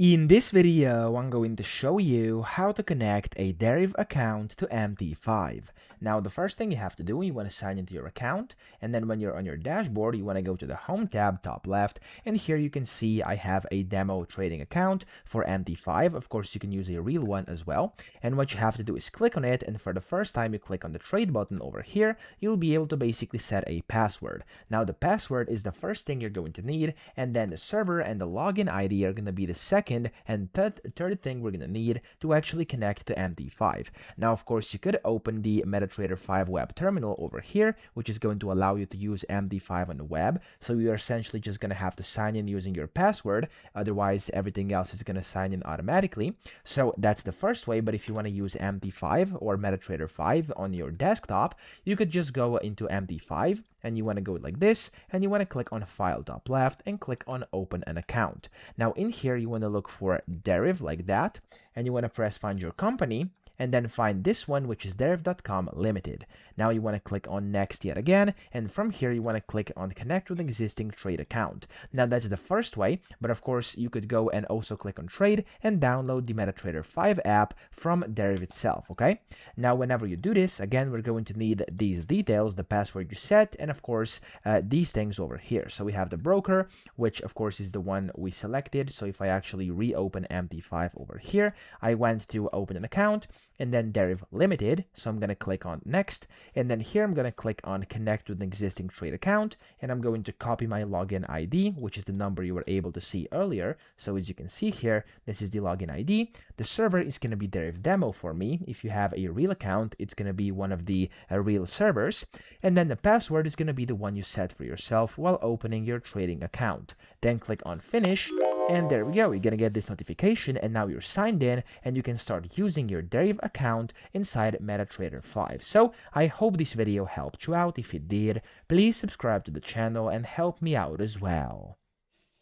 In this video, I'm going to show you how to connect a Deriv account to MT5. Now, the first thing you have to do, you want to sign into your account, and then when you're on your dashboard, you want to go to the Home tab, top left, and here you can see I have a demo trading account for MT5. Of course, you can use a real one as well, and what you have to do is click on it, and for the first time you click on the trade button over here, you'll be able to basically set a password. Now, the password is the first thing you're going to need, and then the server and the login ID are going to be the second and third thing we're going to need to actually connect to MT5. Now, of course, you could open the MetaTrader 5 web terminal over here, which is going to allow you to use MT5 on the web. So you're essentially just going to have to sign in using your password. Otherwise, everything else is going to sign in automatically. So that's the first way. But if you want to use MT5 or MetaTrader 5 on your desktop, you could just go into MT5 and you want to go like this, and you want to click on File top left and click on Open an Account. Now in here, you want to look for Deriv like that, and you want to press Find Your Company, and then find this one, which is Deriv.com Limited. Now you want to click on Next yet again, and from here you want to click on Connect with Existing Trade Account. Now that's the first way, but of course you could go and also click on Trade and download the MetaTrader 5 app from Deriv itself, okay? Now whenever you do this, again, we're going to need these details, the password you set, and of course these things over here. So we have the broker, which of course is the one we selected. So if I actually reopen MT5 over here, I went to open an account, and then Deriv Limited. So I'm going to click on Next, and then here I'm going to click on Connect with an Existing Trade Account, and I'm going to copy my login ID, which is the number you were able to see earlier. So as you can see here, this is the login ID. The server is going to be Deriv Demo for me. If you have a real account, it's going to be one of the real servers, and then the password is going to be the one you set for yourself while opening your trading account. Then click on Finish, and there we go. You're going to get this notification, and now you're signed in, and you can start using your Deriv account inside MetaTrader 5. So I hope this video helped you out. If it did, please subscribe to the channel and help me out as well.